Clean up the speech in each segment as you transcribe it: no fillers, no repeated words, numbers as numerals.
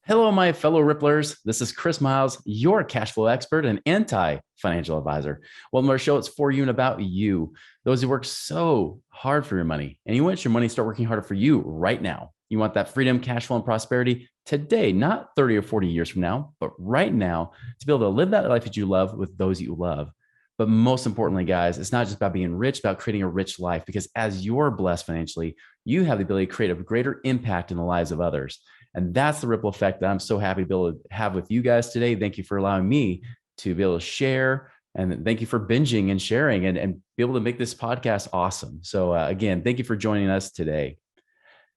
Hello, my fellow Ripplers. This is Chris Miles, your cash flow expert and anti-financial advisor. Welcome to our show. It's for you and about you, those who work so hard for your money, and you want your money to start working harder for you right now. You want that freedom, cash flow, and prosperity today, not 30 or 40 years from now, but right now, to be able to live that life that you love with those you love. But most importantly, guys, it's not just about being rich, it's about creating a rich life, because as you're blessed financially, you have the ability to create a greater impact in the lives of others. And that's the ripple effect that I'm so happy to be able to have with you guys today. Thank you for allowing me to be able to share. And thank you for binging and sharing and be able to make this podcast awesome. So again, thank you for joining us today.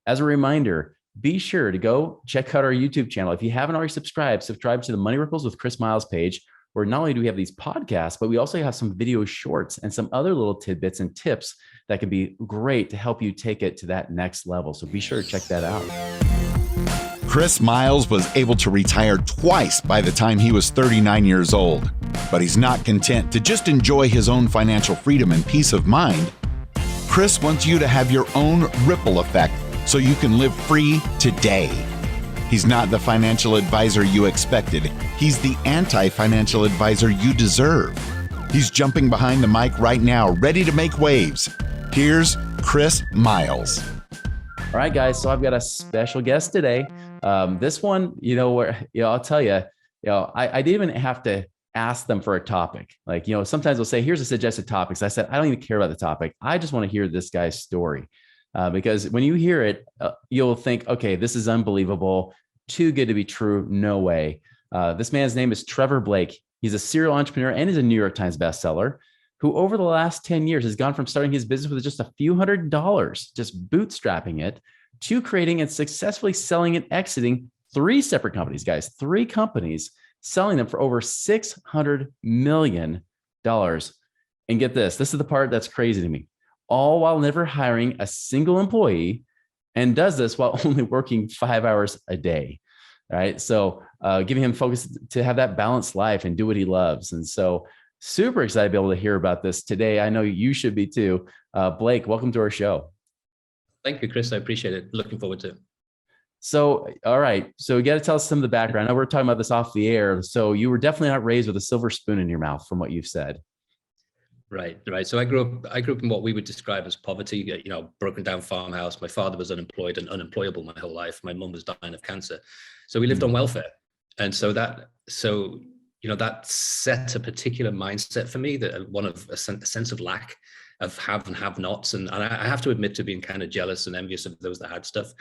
As a reminder, be sure to go check out our YouTube channel. If you haven't already subscribed to the Money Ripples with Chris Miles page, where not only do we have these podcasts, but we also have some video shorts and some other little tidbits and tips that can be great to help you take it to that next level. So be sure to check that out. Chris Miles was able to retire twice by the time he was 39 years old, but he's not content to just enjoy his own financial freedom and peace of mind. Chris wants you to have your own ripple effect so you can live free today. He's not the financial advisor you expected. He's the anti-financial advisor you deserve. He's jumping behind the mic right now, ready to make waves. Here's Chris Miles. All right, guys. So I've got a special guest today. This one, I'll tell you, I didn't even have to ask them for a topic. Like, sometimes they'll say, here's a suggested topic. So I said, I don't even care about the topic. I just want to hear this guy's story. Because when you hear it, you'll think, okay, this is unbelievable. Too good to be true. No way. This man's name is Trevor Blake. He's a serial entrepreneur and is a New York Times bestseller, who over the last 10 years has gone from starting his business with just a few $100s, just bootstrapping it, to creating and successfully selling and exiting 3 separate companies, guys, 3 companies, selling them for over $600 million. And get this is the part that's crazy to me, all while never hiring a single employee, and does this while only working 5 hours a day. All right. So giving him focus to have that balanced life and do what he loves. And so super excited to be able to hear about this today. I know you should be too. Blake, welcome to our show. Thank you, Chris. I appreciate it. Looking forward to it. So, all right. So you got to tell us some of the background. I know we're talking about this off the air. So you were definitely not raised with a silver spoon in your mouth from what you've said. Right. So I grew up in what we would describe as poverty, broken down farmhouse. My father was unemployed and unemployable my whole life. My mum was dying of cancer. So we lived on welfare. And that set a particular mindset for me, that one of a sense of lack, of have and have nots. And I have to admit to being kind of jealous and envious of those that had stuff.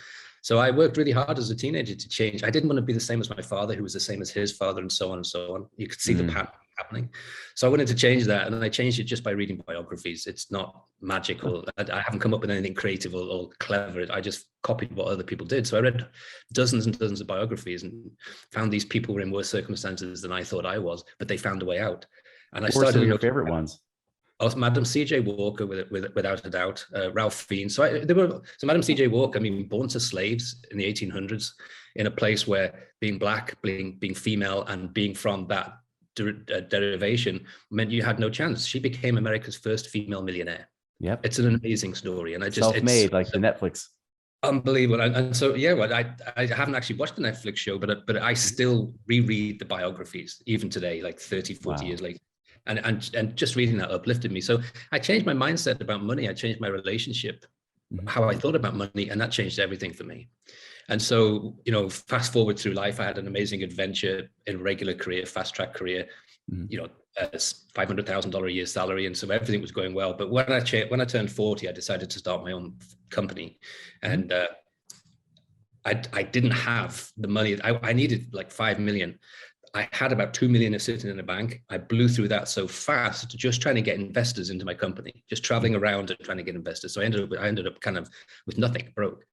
So I worked really hard as a teenager to change. I didn't want to be the same as my father, who was the same as his father, and so on and so on. You could see the pattern happening. So I wanted to change that. And I changed it just by reading biographies. It's not magical. I haven't come up with anything creative or clever. I just copied what other people did. So I read dozens and dozens of biographies and found these people were in worse circumstances than I thought I was, but they found a way out. And I started. Some of your favorite ones? Oh, Madam C.J. Walker, without a doubt, Ralph Fiennes. So Madam C.J. Walker, born to slaves in the 1800s, in a place where being black, being female, and being from that derivation meant you had no chance. She became America's first female millionaire. Yep, it's an amazing story, and self-made, like the Netflix. Unbelievable. And so, I haven't actually watched the Netflix show, but I still reread the biographies even today, like 30, 40 years later. And just reading that uplifted me. So I changed my mindset about money. I changed my relationship, how I thought about money, and that changed everything for me. And so, fast forward through life, I had an amazing adventure in a regular career, fast track career, $500,000 a year salary. And so everything was going well. But when I turned 40, I decided to start my own company. And I didn't have the money. I needed like 5 million. I had about 2 million sitting in a bank. I blew through that so fast, just trying to get investors into my company, just traveling around and trying to get investors. So I ended up kind of with nothing, broke.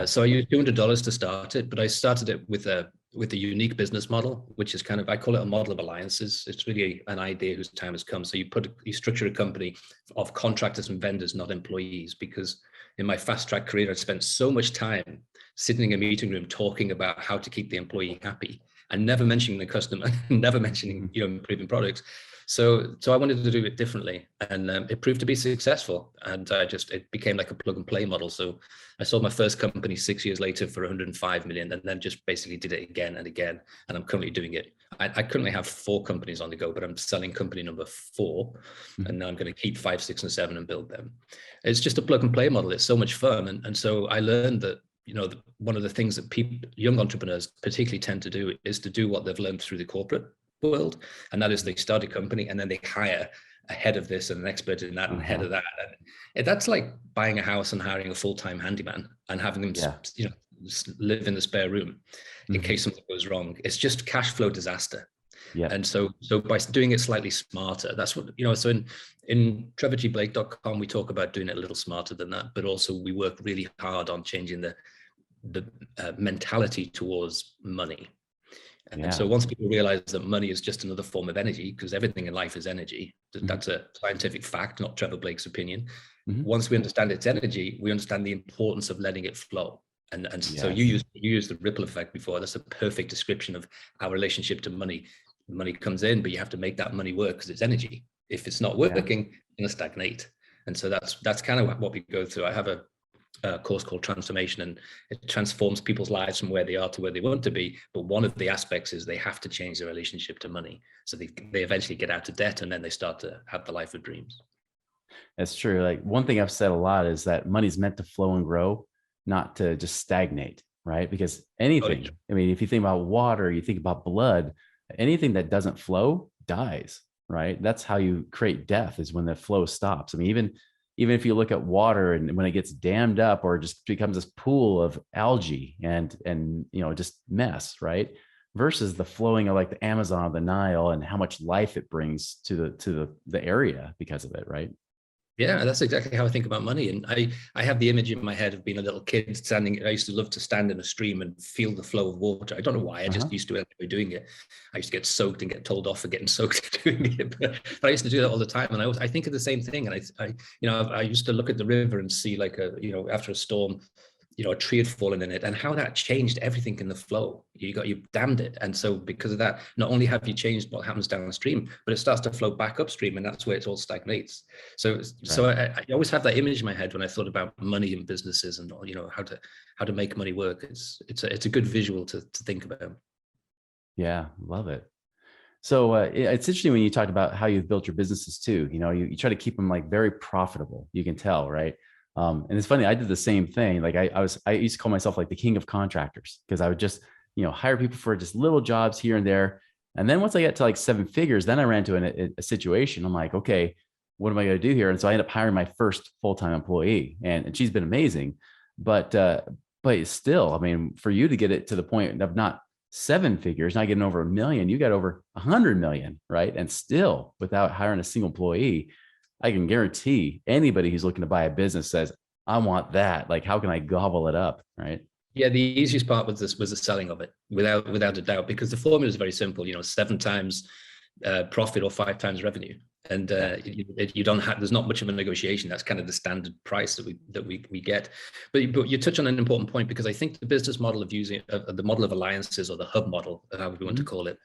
So I used $200 to start it, but I started it with a unique business model, which is I call it a model of alliances. It's really an idea whose time has come. So you structure a company of contractors and vendors, not employees, because in my fast track career, I spent so much time sitting in a meeting room talking about how to keep the employee happy and never mentioning the customer, never mentioning, improving products. So I wanted to do it differently, and it proved to be successful. And it became like a plug and play model. So I sold my first company 6 years later for 105 million, and then just basically did it again and again. And I'm currently doing it. I currently have 4 companies on the go, but I'm selling company number 4, and now I'm going to keep 5, 6, and 7 and build them. It's just a plug and play model. It's so much fun, and so I learned that, you know, one of the things that young entrepreneurs particularly tend to do is to do what they've learned through the corporate world, and that is they start a company and then they hire a head of this and an expert in that and head of that, and that's like buying a house and hiring a full-time handyman and having them you know, live in the spare room in case something goes wrong. It's just cash flow disaster. And so by doing it slightly smarter, that's what, you know, so in trevorblake.com we talk about doing it a little smarter than that, but also we work really hard on changing the mentality towards money. And so once people realize that money is just another form of energy, because everything in life is energy, that's a scientific fact, not Trevor Blake's opinion. Once we understand its energy, we understand the importance of letting it flow. And so you used the ripple effect before. That's a perfect description of our relationship to money. Money comes in, but you have to make that money work because it's energy. If it's not working, it's going to stagnate. And so that's kind of what we go through. I have a course called Transformation, and it transforms people's lives from where they are to where they want to be. But one of the aspects is they have to change their relationship to money. So they eventually get out of debt, and then they start to have the life of dreams. That's true. Like, one thing I've said a lot is that money's meant to flow and grow, not to just stagnate, right? Because anything, I mean, if you think about water, you think about blood, anything that doesn't flow dies, right? That's how you create death, is when the flow stops. I mean, even if you look at water and when it gets dammed up or just becomes this pool of algae and you know, just mess, right? Versus the flowing of like the Amazon or the Nile, and how much life it brings to the area because of it, right? Yeah, that's exactly how I think about money. And I have the image in my head of being a little kid standing. I used to love to stand in a stream and feel the flow of water. I don't know why. I just used to enjoy doing it. I used to get soaked and get told off for getting soaked doing it. But I used to do that all the time. And I think of the same thing. And I used to look at the river and see, like, after a storm, you know, a tree had fallen in it, and how that changed everything in the flow. You dammed it. And so because of that, not only have you changed what happens downstream, but it starts to flow back upstream, and that's where it all stagnates. So I always have that image in my head when I thought about money and businesses, and, you know, how to make money work. It's a good visual to think about. Yeah, love it. So it's interesting when you talked about how you've built your businesses too. You know, you try to keep them like very profitable. You can tell, right? And it's funny, I did the same thing. Like I used to call myself like the king of contractors, because I would just, you know, hire people for just little jobs here and there. And then once I got to like 7 figures, then I ran into a situation. I'm like, okay, what am I going to do here? And so I ended up hiring my first full-time employee, and she's been amazing. But still, I mean, for you to get it to the point of not 7 figures, not getting over $1 million, you got over 100 million, right? And still without hiring a single employee. I can guarantee anybody who's looking to buy a business says, I want that. Like, how can I gobble it up? Right. Yeah. The easiest part was the selling of it, without a doubt, because the formula is very simple, you know, 7 times profit or 5 times revenue. And you don't have, there's not much of a negotiation. That's kind of the standard price that we get. But you touch on an important point, because I think the business model of using the model of alliances, or the hub model, however we want to call it,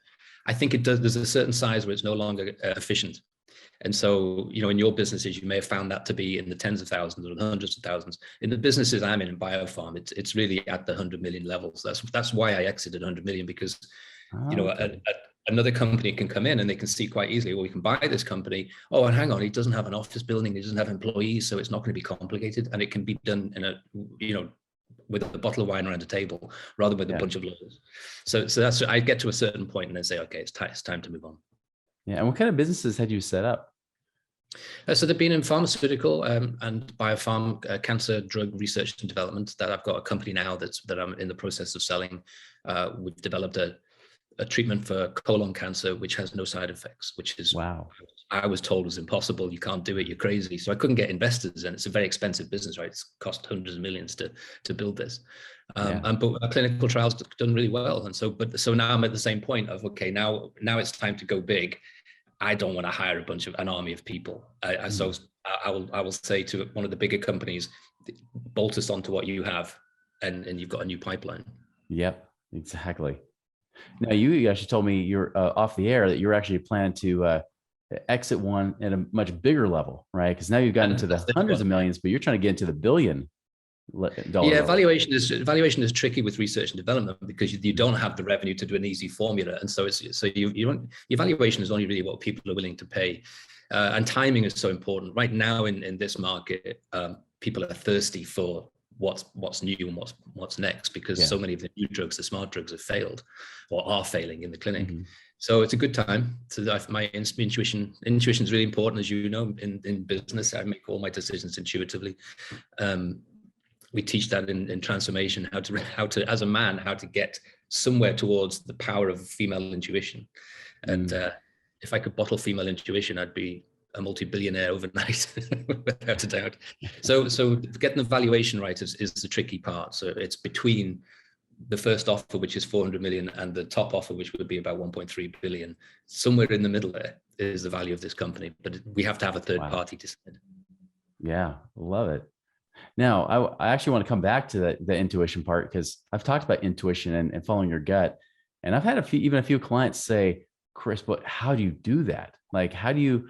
I think it does, there's a certain size where it's no longer efficient. And so, you know, in your businesses, you may have found that to be in the tens of thousands or the hundreds of thousands. In the businesses I'm in BioPharm, it's really at the 100 million levels. That's why I exited 100 million, because, you know, another company can come in and they can see quite easily, well, we can buy this company. Oh, and hang on, it doesn't have an office building, it doesn't have employees, so it's not going to be complicated, and it can be done in a, you know, with a bottle of wine around a table rather than with a bunch of lawyers. So that's, I get to a certain point and then say, okay, it's time to move on. Yeah. And what kind of businesses had you set up? So they've been in pharmaceutical and biopharm, cancer drug research and development. That I've got a company now that I'm in the process of selling. We've developed a treatment for colon cancer, which has no side effects, which is, wow, I was told was impossible. You can't do it. You're crazy. So I couldn't get investors, and it's a very expensive business, right? It's cost hundreds of millions to build this. But our clinical trials done really well. And so now I'm at the same point of, okay, now it's time to go big. I don't want to hire an army of people. So I will say to one of the bigger companies, bolt us onto what you have, and you've got a new pipeline. Yep, exactly. Now you actually told me you're off the air that you're actually planning to exit one at a much bigger level, right? Because now you've gotten into the hundreds of millions, but you're trying to get into the $1 billion Yeah, level. valuation is tricky with research and development because you don't have the revenue to do an easy formula, and so you don't. Your valuation is only really what people are willing to pay, and timing is so important right now in this market. People are thirsty for what's new and what's next, because so many of the new drugs, the smart drugs, have failed or are failing in the clinic. So it's a good time. So my intuition is really important, as you know, in business. I make all my decisions intuitively. We teach that in transformation, how to as a man, how to get somewhere towards the power of female intuition. And if I could bottle female intuition, I'd be a multi-billionaire overnight, without a doubt. So getting the valuation right is the tricky part. So it's between the first offer, which is 400 million, and the top offer, which would be about 1.3 billion. Somewhere in the middle there is the value of this company, but we have to have a third party decide. Yeah, love it. Now, I actually want to come back to the intuition part, because I've talked about intuition and following your gut. And I've had a few clients say, Chris, but how do you do that? Like, how do you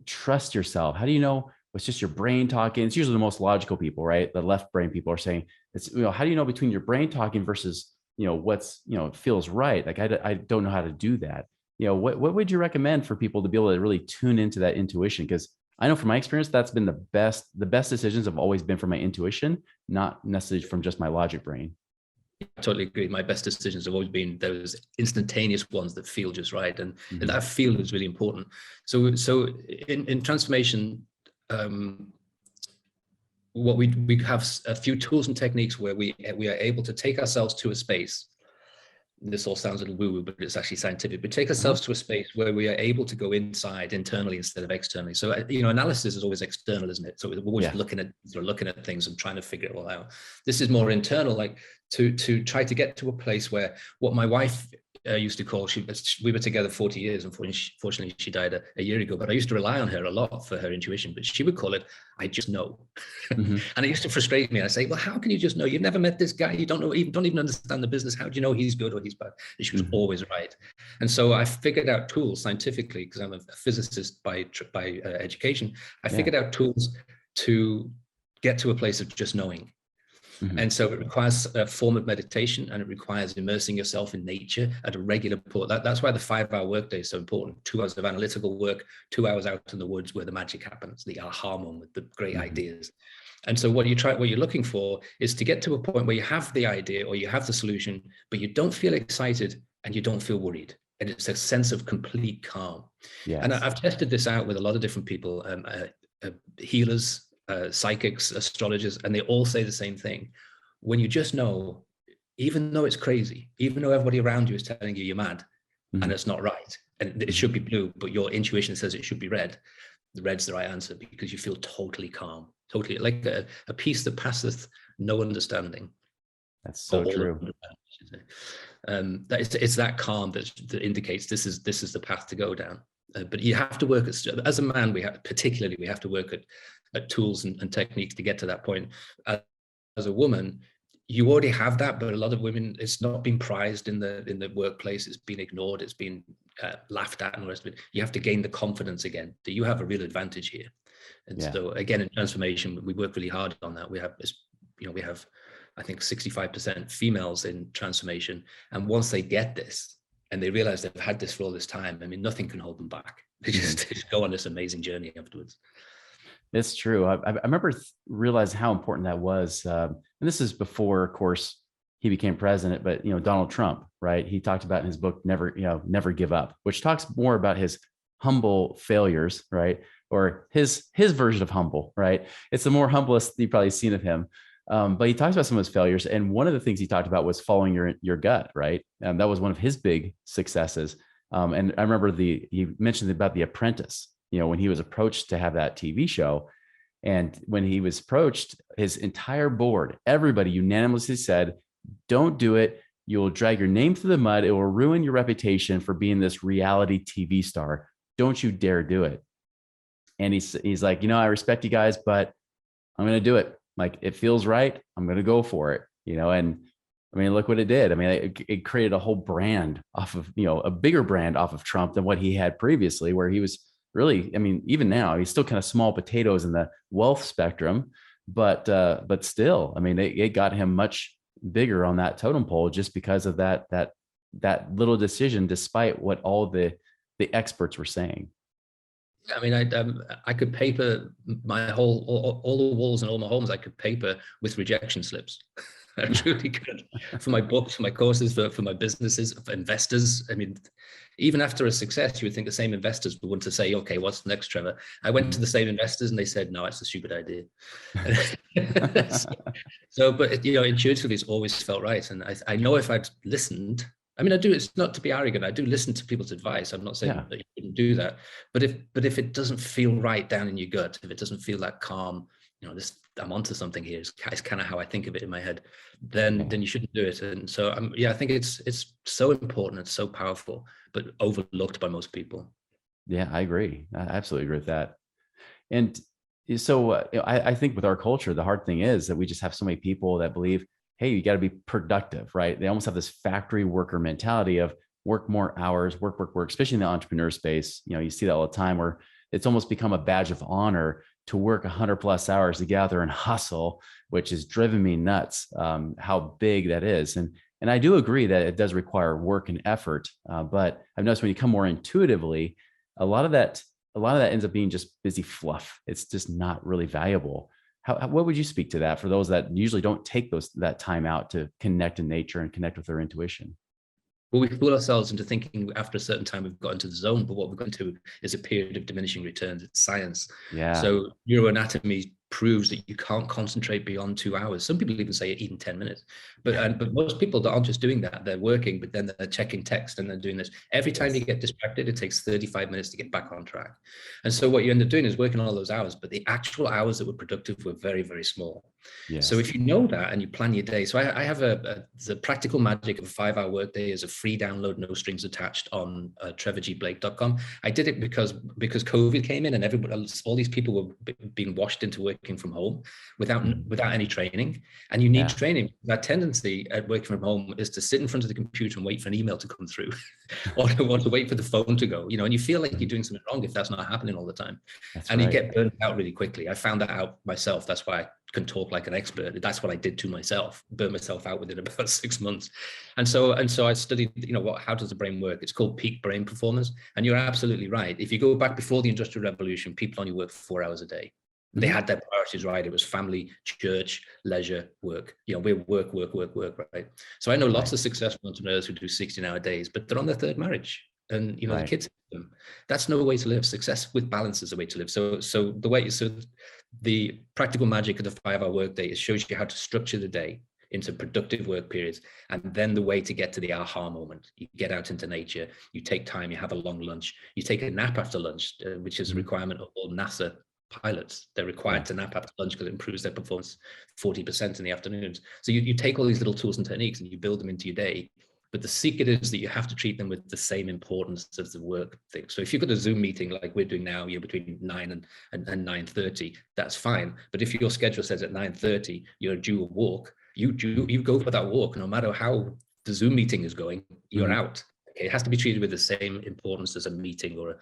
trust yourself? How do you know it's just your brain talking? It's usually the most logical people, right? The left brain people are saying it's, how do you know between your brain talking versus, what's, feels right? Like, I don't know how to do that. What would you recommend for people to be able to really tune into that intuition? Because I know from my experience, that's been the best decisions have always been from my intuition, not necessarily from just my logic brain. I totally agree. My best decisions have always been those instantaneous ones that feel just right. And that feel is really important. So in transformation, what we have a few tools and techniques where we are able to take ourselves to a space. This all sounds a little woo-woo, but it's actually scientific. But take ourselves to a space where we are able to go inside internally instead of externally. So, analysis is always external, isn't it? So we're always looking at things and trying to figure it all out. This is more internal, like to try to get to a place where what my wife used to call, we were together 40 years. Unfortunately, she died a year ago, but I used to rely on her a lot for her intuition, but she would call it, I just know. And it used to frustrate me. I say, well, how can you just know? You've never met this guy. You don't even understand the business. How do you know he's good or he's bad? And she was always right. And so I figured out tools scientifically, because I'm a physicist by education. I figured out tools to get to a place of just knowing. And so it requires a form of meditation, and it requires immersing yourself in nature at a regular point. That's why the 5-hour workday is so important. 2 hours of analytical work, 2 hours out in the woods where the magic happens, the aha moment, the great ideas. And so what you're looking for is to get to a point where you have the idea or you have the solution, but you don't feel excited and you don't feel worried. And it's a sense of complete calm. And I've tested this out with a lot of different people, healers, psychics, astrologers, and they all say the same thing. When you just know, even though it's crazy, even though everybody around you is telling you you're mad and it's not right, and it should be blue, but your intuition says it should be red, the red's the right answer, because you feel totally calm, totally like a peace that passeth no understanding. That's so true. It's that calm that indicates this is the path to go down. But you have to work as a man. We have to work at tools and techniques to get to that point. As a woman, you already have that, but a lot of women, it's not been prized in the workplace. It's been ignored. It's been laughed at, and the rest of it. You have to gain the confidence again that you have a real advantage here. And so again, in transformation, we work really hard on that. We have I think 65% females in transformation, and once they get this and they realize they've had this for all this time, I mean, nothing can hold them back. They just go on this amazing journey afterwards. It's true. I remember realizing how important that was. And this is before, of course, he became president, but, Donald Trump, right? He talked about in his book, Never Give Up, which talks more about his humble failures, right? Or his version of humble, right? It's the more humblest you've probably seen of him. But he talks about some of his failures. And one of the things he talked about was following your gut, right? That was one of his big successes. And I remember he mentioned about The Apprentice, when he was approached to have that TV show. And when he was approached, his entire board, everybody unanimously said, don't do it. You'll drag your name through the mud. It will ruin your reputation for being this reality TV star. Don't you dare do it. And he's like, I respect you guys, but I'm going to do it. Like, it feels right. I'm going to go for it, and I mean, look what it did. I mean, it created a whole brand off of, a bigger brand off of Trump than what he had previously, where he was really, I mean, even now he's still kind of small potatoes in the wealth spectrum, but still, I mean, it got him much bigger on that totem pole just because of that little decision, despite what all the experts were saying. I mean, I could paper my all the walls in all my homes. I could paper with rejection slips. I really could, for my books, for my courses, for my businesses, for investors. I mean, even after a success, you would think the same investors would want to say, "Okay, what's next, Trevor?" I went to the same investors and they said, "No, it's a stupid idea." So, but intuitively, it's always felt right, and I know if I'd listened. I mean, I do. It's not to be arrogant. I do listen to people's advice. I'm not saying that you shouldn't do that, but if it doesn't feel right down in your gut, if it doesn't feel that calm, this I'm onto something here. It's kind of how I think of it in my head. Then you shouldn't do it. And so I think it's so important. It's so powerful, but overlooked by most people. Yeah, I agree. I absolutely agree with that. And so I think with our culture, the hard thing is that we just have so many people that believe, hey, you got to be productive, right? They almost have this factory worker mentality of work more hours, work, especially in the entrepreneur space. You see that all the time where it's almost become a badge of honor to work 100+ hours together and hustle, which has driven me nuts, how big that is. And I do agree that it does require work and effort. But I've noticed when you come more intuitively, a lot of that ends up being just busy fluff. It's just not really valuable. What would you speak to that for those that usually don't take that time out to connect in nature and connect with their intuition? Well, we fool ourselves into thinking after a certain time we've got into the zone, but what we're going to is a period of diminishing returns. It's science. Yeah. So neuroanatomy proves that you can't concentrate beyond 2 hours. Some people even say even 10 minutes. But most people that aren't just doing that, they're working, but then they're checking text and they're doing this. Every time you get distracted, it takes 35 minutes to get back on track. And so what you end up doing is working all those hours, but the actual hours that were productive were very, very small. Yes. So if you know that and you plan your day, so I have the practical magic of a 5-hour workday is a free download, no strings attached on trevorgblake.com. I did it because COVID came in and all these people were being washed into working from home without any training. And you need training. That tendency at working from home is to sit in front of the computer and wait for an email to come through or to wait for the phone to go, and you feel like you're doing something wrong if that's not happening all the time. You get burnt out really quickly. I found that out myself. That's why I can talk like an expert. That's what I did to myself, burn myself out within about 6 months. And so I studied, how does the brain work? It's called peak brain performance. And you're absolutely right. If you go back before the Industrial Revolution, people only worked 4 hours a day. They had their priorities right. It was family, church, leisure, work. We work, right? So I know lots of successful entrepreneurs who do 16-hour days, but they're on their third marriage. And the kids, that's no way to live. Success with balance is the way to live. So the practical magic of the 5-hour workday, it shows you how to structure the day into productive work periods, and then the way to get to the aha moment. You get out into nature, you take time, you have a long lunch, you take a nap after lunch, which is a requirement of all NASA pilots. They're required to nap after lunch because it improves their performance 40% in the afternoons. So you take all these little tools and techniques and you build them into your day. But the secret is that you have to treat them with the same importance as the work thing. So if you've got a Zoom meeting like we're doing now, you're between 9 and 9:30, that's fine. But if your schedule says at 9:30 you're due a walk, you go for that walk, no matter how the Zoom meeting is going, you're out. Okay, it has to be treated with the same importance as a meeting or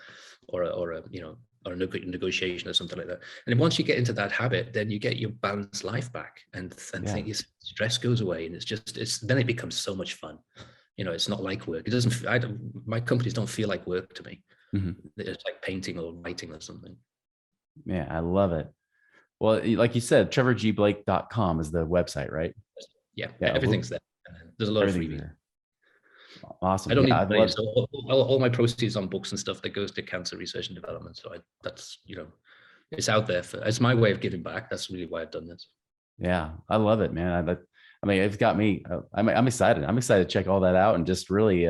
a negotiation or something like that. And once you get into that habit, then you get your balanced life back, and stress goes away, and then it becomes so much fun. It's not like work. It doesn't. My companies don't feel like work to me. It's like painting or writing or something. Yeah, I love it. Well, like you said, trevorgblake.com is the website, right? Yeah, everything's there. There's a lot of freebies. Awesome. I don't need money. So all my proceeds on books and stuff that goes to cancer research and development. So that's it's out there. It's my way of giving back. That's really why I've done this. Yeah, I love it, man. I mean, it's got me. I'm excited. I'm excited to check all that out and just really,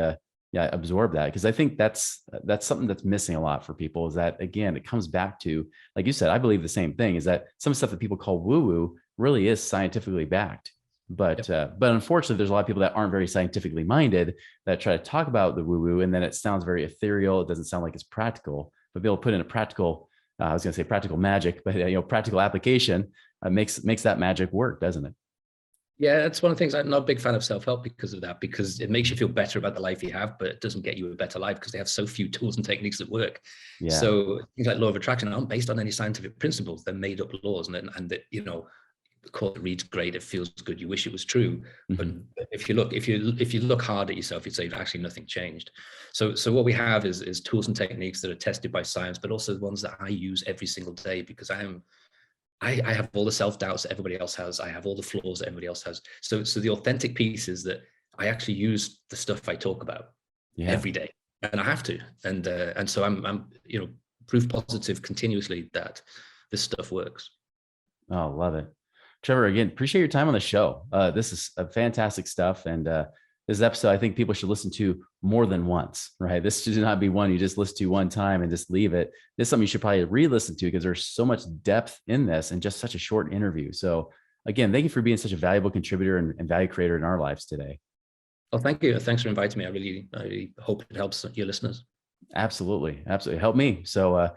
absorb that, because I think that's something that's missing a lot for people. Is that, again, it comes back to, like you said, I believe the same thing. Is that some stuff that people call woo-woo really is scientifically backed. But unfortunately, there's a lot of people that aren't very scientifically minded that try to talk about the woo-woo, and then it sounds very ethereal. It doesn't sound like it's practical. But be able to put in a practical, I was going to say practical magic, but practical application makes that magic work, doesn't it? Yeah, that's one of the things. I'm not a big fan of self-help because of that, because it makes you feel better about the life you have, but it doesn't get you a better life because they have so few tools and techniques that work. Yeah. So things like law of attraction aren't based on any scientific principles. They're made up laws, and that, you know, of course, it reads great, it feels good, you wish it was true. But if you look hard at yourself, you'd say actually nothing changed. So what we have is tools and techniques that are tested by science, but also the ones that I use every single day, because I have all the self-doubts that everybody else has. I have all the flaws that everybody else has. So the authentic piece is that I actually use the stuff I talk about every day, and I have to. And so I'm you know, proof positive continuously that this stuff works. Oh, love it. Trevor, again, appreciate your time on the show. This is fantastic stuff. And this episode, I think people should listen to more than once, right? This should not be one you just listen to one time and just leave it. This is something you should probably re-listen to, because there's so much depth in this and just such a short interview. So again, thank you for being such a valuable contributor and value creator in our lives today. Oh, thank you. Thanks for inviting me. I really hope it helps your listeners. Absolutely. Absolutely. Help me. So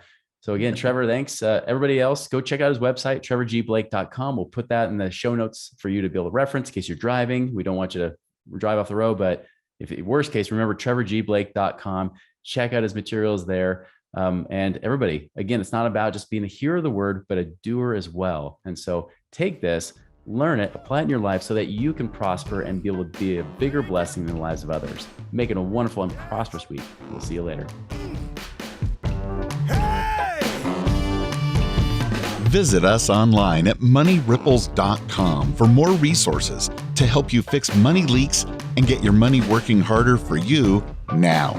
again, Trevor, thanks. Everybody else, go check out his website, trevorgblake.com. We'll put that in the show notes for you to be able to reference in case you're driving. We don't want you to drive off the road, but if worst case, remember trevorgblake.com. Check out his materials there. And everybody, again, it's not about just being a hearer of the word, but a doer as well. And so take this, learn it, apply it in your life so that you can prosper and be able to be a bigger blessing in the lives of others. Make it a wonderful and prosperous week. We'll see you later. Visit us online at moneyripples.com for more resources to help you fix money leaks and get your money working harder for you now.